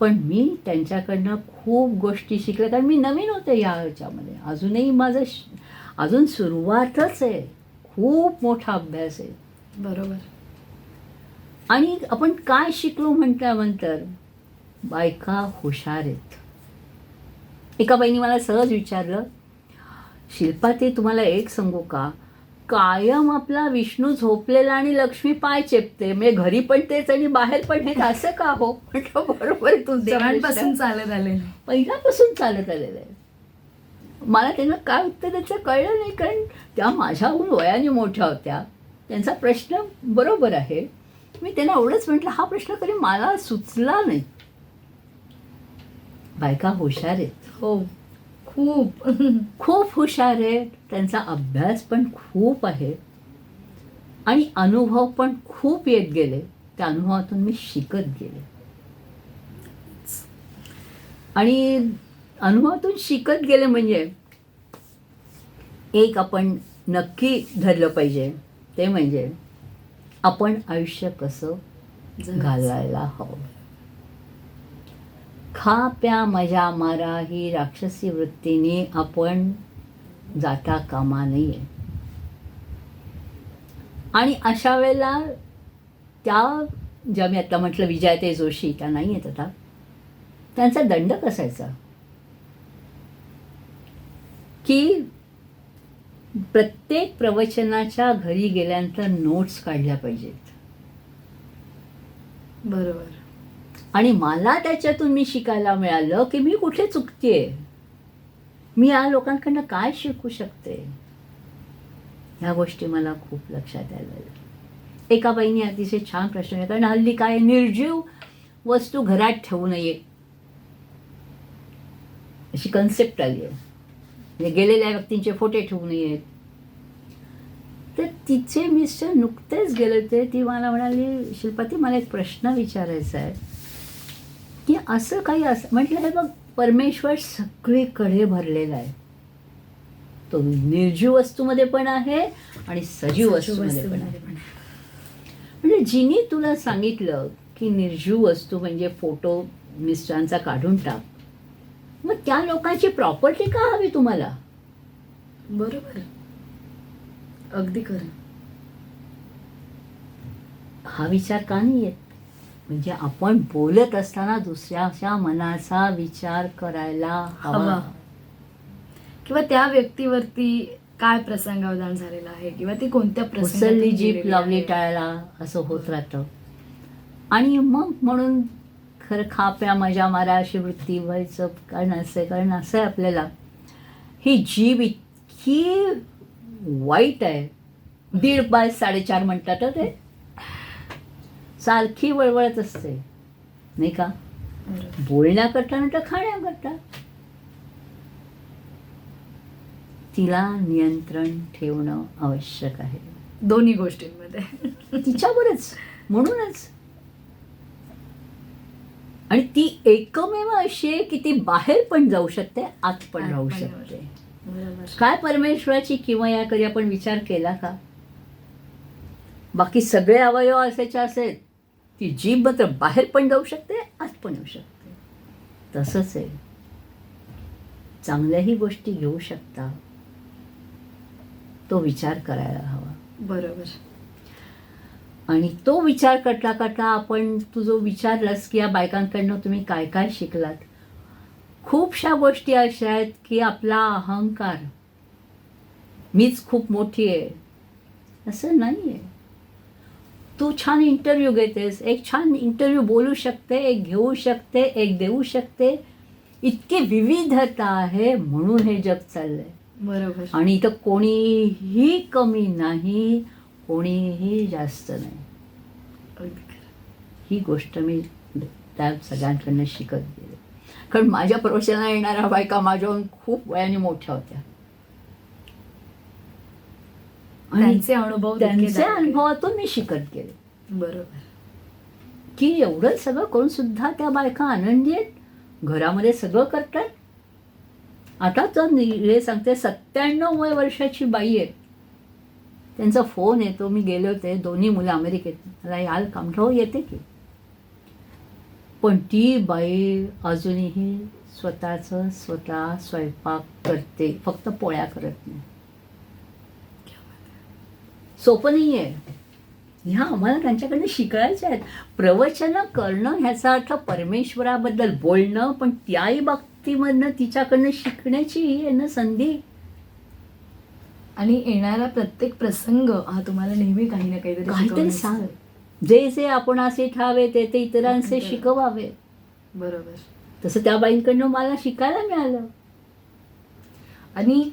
पण मी त्यांच्याकडनं खूप गोष्टी शिकल्या, कारण मी नवीन होते ह्याच्यामध्ये. अजूनही माझं अजून सुरुवातच आहे. खूप मोठा अभ्यास आहे. बरोबर. आणि आपण काय शिकलो म्हटल्यानंतर बायका हुशार आहेत. एका बाईने मला सहज विचारलं, शिल्पा ते तुम्हाला एक सांगू का, कायम आपला विष्णू झोपलेला आणि लक्ष्मी पाय चेपते, म्हणजे घरी पण तेच आणि बाहेर पण हेच, असं का हो? म्हटलं बरोबर आहे तुमचं देवांपासून प्रश्न. चालत आले. पहिल्यापासून चालत आलेलं आहे. मला त्यांना काय उत्तर द्यायचं कळलं नाही, कारण त्या माझ्याहून वयाने मोठ्या होत्या. त्यांचा प्रश्न बरोबर आहे. मी त्यांना एवढंच म्हटलं, हा प्रश्न कधी मला सुचला नाही. बायका हुशार आहेत. हो, खूप. खूप हुशार आहेत. त्यांचा अभ्यास पण खूप आहे आणि अनुभव पण खूप येत गेले. त्या अनुभवातून मी शिकत गेले आणि अनुभवातून शिकत गेले म्हणजे एक आपण नक्की धरलं पाहिजे, ते म्हणजे आपण आयुष्य कसं घालायला हवं. खा प्या मजा मारा ही राक्षसी वृत्तीने आपण जाता कामा नये. आणि अशा वेळेला त्या ज्या मी आता म्हटलं विजयाताई जोशी, त्या नाही आहेत आता, त्यांचा दंड कसायचा की प्रत्येक प्रवचनाच्या घरी गेल्यानंतर नोट्स काढल्या पाहिजेत. बरोबर. आणि मला त्याच्यातून मी शिकायला मिळालं की मी कुठे चुकतेय, मी या लोकांकडनं काय शिकू शकते. ह्या गोष्टी मला खूप लक्षात आल्या. एका बाईने अतिशय छान प्रश्न आहे, कारण हल्ली काय निर्जीव वस्तू घरात ठेवू नये अशी कन्सेप्ट आली आहे. म्हणजे गेलेल्या व्यक्तींचे फोटो ठेवू नयेत. तर तिचे मिस्टर नुकतेच गेले होते. ती मला म्हणाली, शिल्पाती मला एक प्रश्न विचारायचा आहे की असं काही असं. म्हटलं, हे बघ, परमेश्वर सगळीकडे भरलेला आहे. तो निर्जीव वस्तूमध्ये पण आहे आणि सजीव वस्तूमध्ये पण आहे. म्हणजे जिने तुला सांगितलं की निर्जीव वस्तू म्हणजे फोटो मिस्टरांचा काढून टाक, मग त्या लोकांची प्रॉपर्टी का हवी तुम्हाला? बरोबर. अगदी खरं. हा विचार का नाही येत? म्हणजे आपण बोलत असताना दुसऱ्याच्या मनाचा विचार करायला हवा. हवा. किंवा त्या व्यक्तीवरती काय प्रसंगावधान झालेलं आहे किंवा ती कोणत्या उचलली जीभ गेलेली लावली आहे. टाळायला, असं होत राहतं. आणि मग म्हणून खरं खा प्या मजा मारा अशी वृत्ती व्हायचं कारण असं आहे आपल्याला, ही जीभ इतकी वाईट आहे. 1.5 x 4.5 म्हणतात ते, सारखी वळवळत असते नाही का, बरोबर. बोलण्याकरता नंतर खाण्याकरता. तिला नियंत्रण ठेवणं आवश्यक आहे दोन्ही गोष्टींमध्ये. तिच्यावरच. म्हणूनच. आणि ती एकमेव अशी आहे की ती बाहेर पण जाऊ शकते, आत पण राहू आत पण शकते. बरोबर. काय परमेश्वराची किंवा या कधी आपण विचार केला का? बाकी सगळे अवयव असायचे असेल, ती जीभ मात्र बाहेर पण जाऊ शकते, आत पण येऊ शकते. तसंच आहे, चांगल्याही गोष्टी घेऊ शकता, तो विचार करायला हवा. बरोबर. आणि तो विचार करता करता आपण, तू जो विचारलास की या बायकांकडनं तुम्ही काय काय शिकलात, खूपशा गोष्टी अशा आहेत की आपला अहंकार, मीच खूप मोठी आहे, असं नाही आहे. तू छान इंटरव्ह्यू घेतेस, एक छान इंटरव्ह्यू बोलू शकते, एक घेऊ शकते, एक देऊ शकते. इतकी विविधता आहे, म्हणून हे जग चाललंय. बरोबर. आणि इथं कोणीही कमी नाही, कोणीही जास्त नाही. अगदी खरं. ही गोष्ट मी त्या सगळ्यांकडनं शिकत गेले. कारण माझ्या प्रवचनाला येणाऱ्या बायका माझ्याहून खूप वयाने मोठ्या होत्या. आणि त्यांचे अनुभव त्यांच्या धक्केदायक आहे. अनुभवातून मी शिकत गेले बरोबर. की एवढं सगळं करून सुद्धा त्या बायका आनंदी आहेत, घरामध्ये सगळं करतात. आता तर हे सांगते, 97 वर्षाची बाई आहे. त्यांचा फोन येतो, मी गेले होते, दोन्ही मुलं अमेरिकेत, मला याल का? म्हटलं हो येते की. पण ती बाई अजूनही स्वतःचं स्वतः स्वयंपाक करते, फक्त पोळ्या करत नाही. सोपं नाही आहे. ह्या आम्हाला त्यांच्याकडनं शिकायचं आहेत. प्रवचनं करणं ह्याचा अर्थ परमेश्वराबद्दल बोलणं, पण त्याही बाबतीमधनं तिच्याकडनं शिकण्याची ही आहे ना संधी. आणि येणारा प्रत्येक प्रसंग हा तुम्हाला नेहमी काही ना काहीतरी काहीतरी शिकवण्याचा सांग. आहे. जे जे आपण असे ठावे ते ते इतरांचे शिकवावे. बरोबर. तसं त्या बाईंकडनं मला शिकायला मिळालं. आणि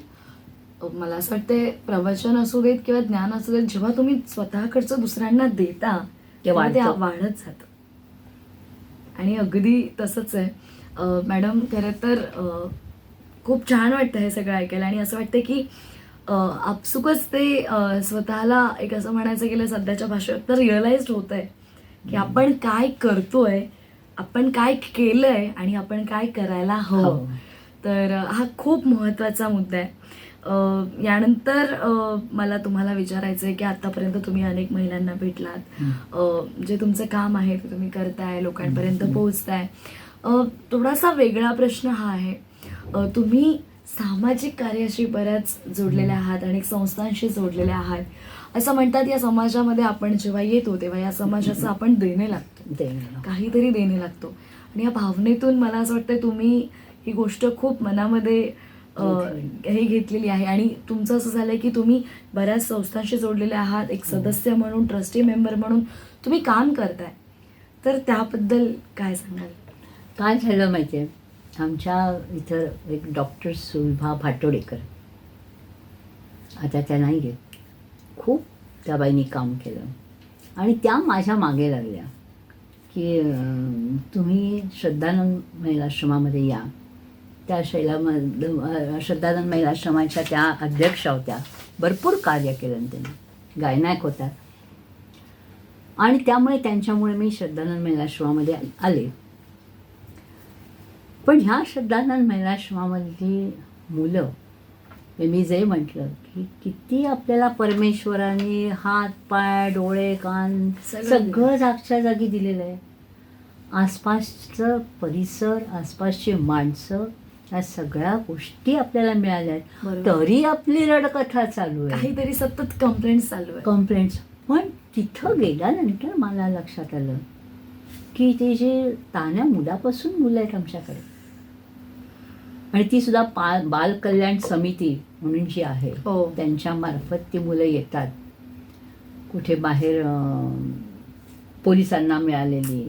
मला असं वाटतं प्रवचन असू देत किंवा ज्ञान असू देत, जेव्हा तुम्ही स्वतःकडचं दुसऱ्यांना देता तेव्हा ते वाढतं. वाढत जातं. आणि अगदी तसंच आहे. मॅडम खरं तर खूप छान वाटतं हे सगळं ऐकायला. आणि असं वाटतं की आपसुकच ते स्वतःला एक असं म्हणायचं गेलं सध्याच्या भाषेत तर रिअलाइज होत आहे की आपण काय करतोय, आपण काय केलंय आणि आपण काय करायला हवं. हो. तर हा खूप महत्त्वाचा मुद्दा आहे. यानंतर मला तुम्हाला विचारायचं आहे की आतापर्यंत तुम्ही अनेक महिलांना भेटलात, जे तुमचं काम आहे ते तुम्ही करताय, लोकांपर्यंत पोहोचताय. थोडासा वेगळा प्रश्न हा आहे, तुम्ही सामाजिक कार्याशी बऱ्याच जोडलेल्या आहात, अनेक संस्थांशी जोडलेल्या आहात. असं म्हणतात या समाजामध्ये आपण जेव्हा येतो तेव्हा या समाजाचं आपण देणे लागतो, काहीतरी देणे लागतो. आणि या भावनेतून मला असं वाटतं तुम्ही ही गोष्ट खूप मनामध्ये हे घेतलेली आहे. आणि तुमचं असं झालंय की तुम्ही बऱ्याच संस्थांशी जोडलेले आहात, एक सदस्य म्हणून, ट्रस्टी मेंबर म्हणून तुम्ही काम करताय. तर त्याबद्दल काय सांगाल? काय झालं माहिती आहे, आमच्या इथं एक डॉक्टर सुविभा भाटोडेकर, आता त्या नाही आहेत, खूप त्या बाईंनी काम केलं. आणि त्या माझ्या मागे लागल्या की तुम्ही श्रद्धानंद महिलाश्रमामध्ये या. त्या श्रद्धानंद महिलाश्रमाच्या त्या अध्यक्षा होत्या. भरपूर कार्य केलं त्यांनी, गायनायक होत्या. आणि त्यामुळे त्यांच्यामुळे मी श्रद्धानंद महिलाश्रमामध्ये आले. पण ह्या श्रद्धानंद महिलाश्रमामधली मुलं, मी जे म्हटलं की किती आपल्याला परमेश्वराने हात, पाय, डोळे, कान सगळं जागच्या जागी दिलेलं आहे. आसपासचं परिसर, आसपासची माणसं, या सगळ्या गोष्टी आपल्याला मिळाल्या आहेत. बरोबर. तरी आपली रडकथा चालू आहे, काहीतरी सतत कंप्लेंट्स चालू आहे. कंप्लेंट्स. पण तिथं गेल्यानंतर मला लक्षात आलं की ते जे तान्ह्या मुलापासून मुलं आहेत आमच्याकडे, आणि ती सुद्धा बाल कल्याण समिती म्हणून जी आहे हो. त्यांच्यामार्फत ती मुलं येतात. कुठे बाहेर पोलिसांना मिळालेली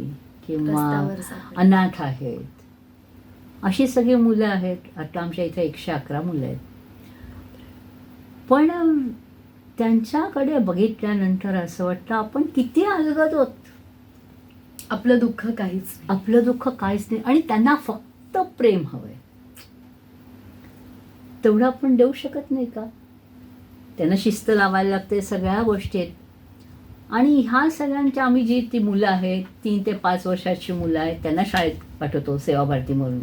किंवा रस्त्यावर सापडलेली. अनाथ आहेत, अशी सगळी मुलं आहेत. आता आमच्या इथे 111 मुलं आहेत. पण त्यांच्याकडे बघितल्यानंतर असं वाटतं आपण किती अलगद होत. आपलं दुःख काहीच नाही. आपलं दुःख काहीच नाही. आणि त्यांना फक्त प्रेम हवंय. तेवढं आपण देऊ शकत नाही का? त्यांना शिस्त लावायला लागते, सगळ्या गोष्टी आहेत. आणि ह्या सगळ्यांच्या आम्ही जी ती मुलं आहेत, 3 ते 5 वर्षाची मुलं आहेत, त्यांना शाळेत पाठवतो सेवा भारती म्हणून.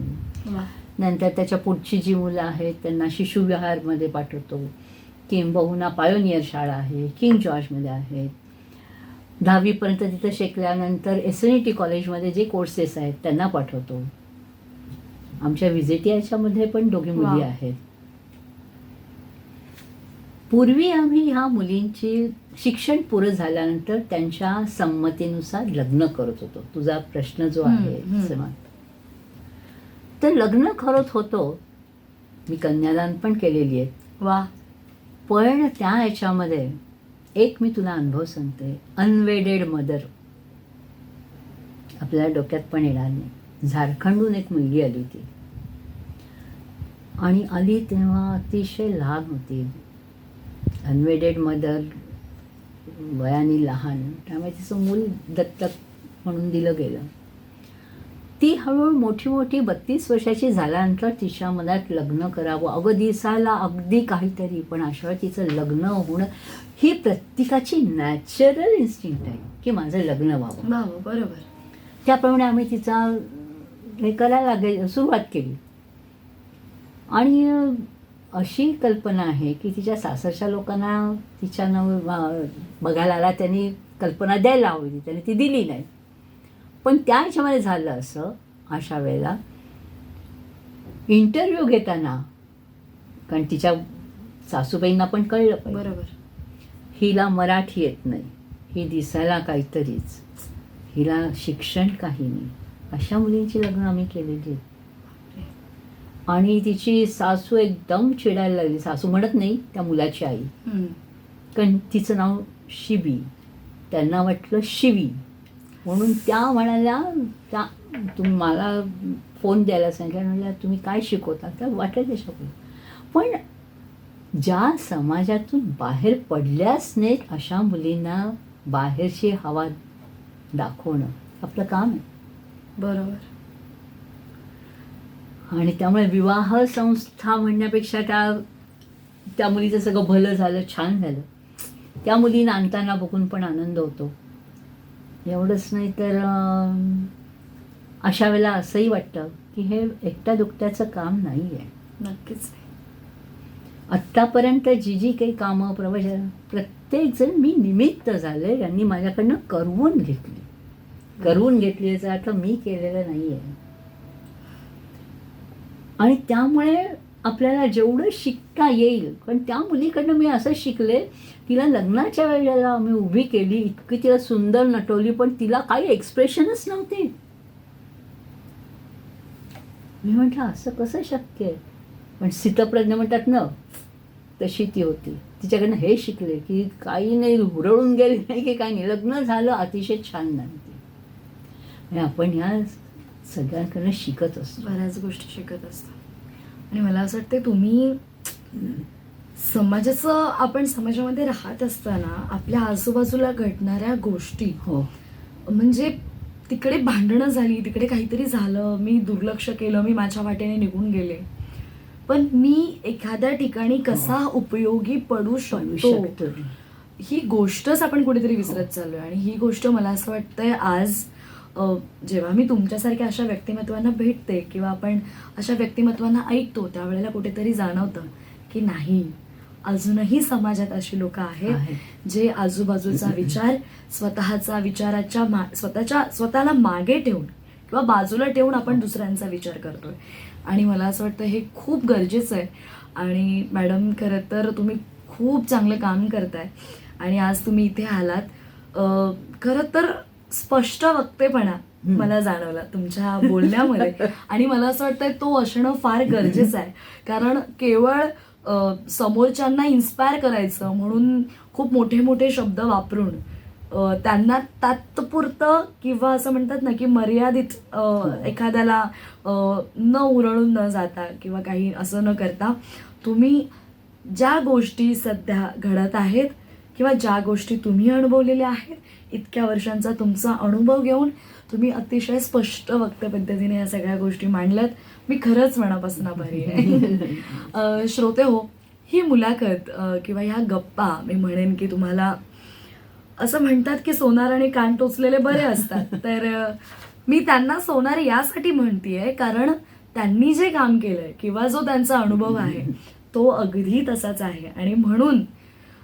वा. नंतर त्याच्या पुढची जी मुलं आहेत त्यांना शिशुविहारमध्ये पाठवतो, किंबहुना पायोनियर शाळा आहे, किंग जॉर्जमध्ये आहेत. 10वीपर्यंत तिथं शिकल्यानंतर SNET कॉलेजमध्ये जे कोर्सेस आहेत त्यांना पाठवतो. आमच्या विजिट याच्यामध्ये पण 2 मुली वा. आहेत. पूर्वी आम्ही ह्या मुलींची शिक्षण पुरं झाल्यानंतर त्यांच्या संमतीनुसार लग्न करत होतो. तुझा प्रश्न जो आहे समान, तर लग्न करत होतो. मी कन्यादान पण केलेली आहे. वा. पण त्या ह्याच्यामध्ये एक मी तुला अनुभव सांगते. अनवेडेड मदर आपल्याला डोक्यात पण येणार नाही. झारखंडहून एक मुलगी आली होती आणि आली तेव्हा अतिशय लहान होती. अनवेडेड मदर, वयाने लहान, त्यामुळे तिचं मूल दत्तक म्हणून दिलं गेलं. ती हळूहळू मोठी मोठी 32 वर्षाची झाल्यानंतर तिच्या मनात लग्न करावं, अगं दिसायला अगदी काहीतरी, पण अशा वेळी तिचं लग्न होणं ही प्रत्येकाची नॅचरल इन्स्टिंक्ट आहे की माझं लग्न व्हावं. वाव. बरोबर. त्याप्रमाणे आम्ही तिचा हे करायला सुरुवात केली. आणि अशी कल्पना आहे की तिच्या सासरच्या लोकांना तिच्या बघायला आला, त्यांनी कल्पना द्यायला हवी, त्यांनी ती दिली नाही. पण त्या ह्याच्यामध्ये झालं असं, अशा वेळेला इंटरव्ह्यू घेताना, कारण तिच्या सासूबाईंना पण कळलं पाहिजे बरोबर. हिला मराठी येत नाही, ही दिसायला काहीतरीच, हिला शिक्षण काही नाही, अशा मुलींची लग्न आम्ही केलेली आहेत. आणि तिची सासू एकदम चिडायला लागली, सासू म्हणत नाही, त्या मुलाची आई, हम्म. कारण तिचं नाव शिबी, त्यांना वाटलं शिवी, म्हणून त्या म्हणाल्या, त्या तुम्ही मला फोन द्यायला सांगितलं, म्हणल्या तुम्ही काय शिकवता, तर वाटलं ते शिकवलं. पण ज्या समाजातून बाहेर पडल्याच नाहीत अशा मुलींना बाहेरची हवा दाखवणं आपलं काम आहे. बरोबर. आणि त्यामुळे विवाह संस्था म्हणण्यापेक्षा त्या मुलीचं सगळं भलं झालं, छान झालं. त्या मुलींना आणताना बघून पण आनंद होतो. एवढंच नाही तर अशा वेळेला असंही वाटतं की हे एकट्या दुकट्याचं काम नाही आहे. नक्कीच. आत्तापर्यंत जी काही कामं प्रवचन प्रत्येकजण मी निमित्त झाले, यांनी माझ्याकडनं करवून घेतली याचा अर्थ मी केलेलं नाही आहे. आणि त्यामुळे आपल्याला जेवढं शिकता येईल, पण त्या मुलीकडनं मी असं शिकले, तिला लग्नाच्या वेळेला आम्ही उभी केली, इतकी तिला सुंदर नटवली, पण तिला काही एक्सप्रेशनच नव्हते. मी म्हटलं असं कसं शक्य आहे, पण स्थितप्रज्ञ म्हणतात ना, तशी ती होती. तिच्याकडनं हे शिकले की काही नाही, हुरळून गेली नाही की काही नाही, लग्न झालं, अतिशय छान नांदते. आणि आपण ह्या सगळ्यांकडनं शिकत असतो, बऱ्याच गोष्टी शिकत असतो. आणि मला असं वाटतं तुम्ही समाजाचं, आपण समाजामध्ये राहत असताना आपल्या आजूबाजूला घडणाऱ्या गोष्टी, हो, म्हणजे तिकडे भांडणं झाली, तिकडे काहीतरी झालं, मी दुर्लक्ष केलं, मी माझ्या वाटेने निघून गेले, पण मी एखाद्या ठिकाणी कसा उपयोगी पडू शकतो, ही गोष्टच आपण कुठेतरी विसरत चाललोय. आणि ही गोष्ट मला असं वाटतंय आज जेव्हा मी तुमच्यासारख्या अशा व्यक्तिमत्वांना भेटते किंवा आपण अशा व्यक्तिमत्वांना ऐकतो, त्यावेळेला कुठेतरी जाणवतं की नाही, अजूनही समाजात अशी लोक आहेत जे आजूबाजूचा विचार, स्वतःचा विचाराच्या स्वतःला मागे ठेवून किंवा बाजूला ठेवून आपण दुसऱ्यांचा विचार करतोय. आणि मला असं वाटतं हे खूप गरजेचं आहे. आणि मॅडम, खरं तर तुम्ही खूप चांगलं काम करताय आणि आज तुम्ही इथे आलात. खरं तर स्पष्ट वक्तेपणा मला जाणवला तुमच्या बोलण्यामध्ये. आणि मला असं वाटतंय तो असणं फार गरजेचं आहे, कारण केवळ समोरच्यांना इन्स्पायर करायचं म्हणून खूप मोठे मोठे शब्द वापरून त्यांना तात्पुरतं किंवा असं म्हणतात ना की मर्यादित एखाद्याला न उरळून न जाता किंवा काही असं न करता, तुम्ही ज्या गोष्टी सध्या घडत आहेत किंवा ज्या गोष्टी तुम्ही अनुभवलेल्या आहेत, इतक्या वर्षांचा तुमचा अनुभव घेऊन तुम्ही अतिशय स्पष्ट वक्त्य पद्धतीने या सगळ्या गोष्टी मांडल्यात. मी खरंच मनापासून आभारी आहे. श्रोते हो, ही मुलाखत किंवा ह्या गप्पा मी म्हणेन की तुम्हाला असं म्हणतात की सोनार आणि कान टोचलेले बरे असतात, तर मी त्यांना सोनार यासाठी म्हणतीये कारण त्यांनी जे काम केलंय किंवा जो त्यांचा अनुभव आहे तो अगदी तसाच आहे. आणि म्हणून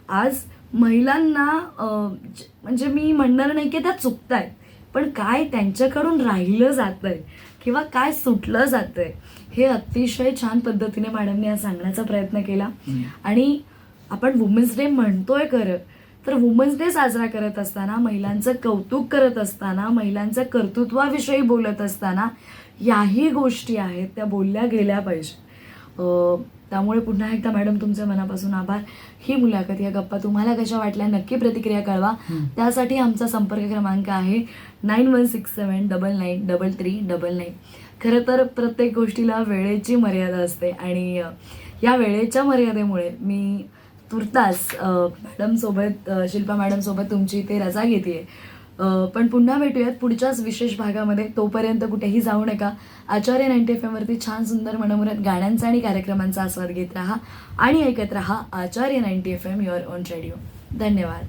आज महिलांना म्हणजे मी म्हणणार नाही की त्या चुकतायत, पण काय त्यांच्याकडून राहिलं जातंय किंवा काय सुटलं जातंय हे अतिशय छान पद्धतीने मॅडमने आज सांगण्याचा प्रयत्न केला. आणि आपण वुमेन्स डे म्हणतोय खरं, तर वुमेन्स डे साजरा करत असताना, महिलांचं कौतुक करत असताना, महिलांच्या कर्तृत्वाविषयी बोलत असताना याही गोष्टी आहेत त्या बोलल्या गेल्या पाहिजे. त्यामुळे पुन्हा एकदा मॅडम तुमचे मनापासून आभार. ही मुलाखत, या गप्पा तुम्हाला कशा वाटल्या नक्की प्रतिक्रिया कळवा. त्यासाठी आमचा संपर्क क्रमांक आहे 9167993399. खरं तर प्रत्येक गोष्टीला वेळेची मर्यादा असते आणि या वेळेच्या मर्यादेमुळे मी तुर्तास मॅडमसोबत, शिल्पा मॅडमसोबत तुमची इथे रजा घेते. पण पुन्हा भेटूयात पुढच्याच विशेष भागामध्ये. तोपर्यंत कुठेही जाऊ नका. आचार्य 90 FM वरती छान सुंदर मनमुराद गाण्यांचा आणि कार्यक्रमांचा आस्वाद घेत राहा आणि ऐकत राहा आचार्य 90 FM, युअर ओन रेडिओ. धन्यवाद.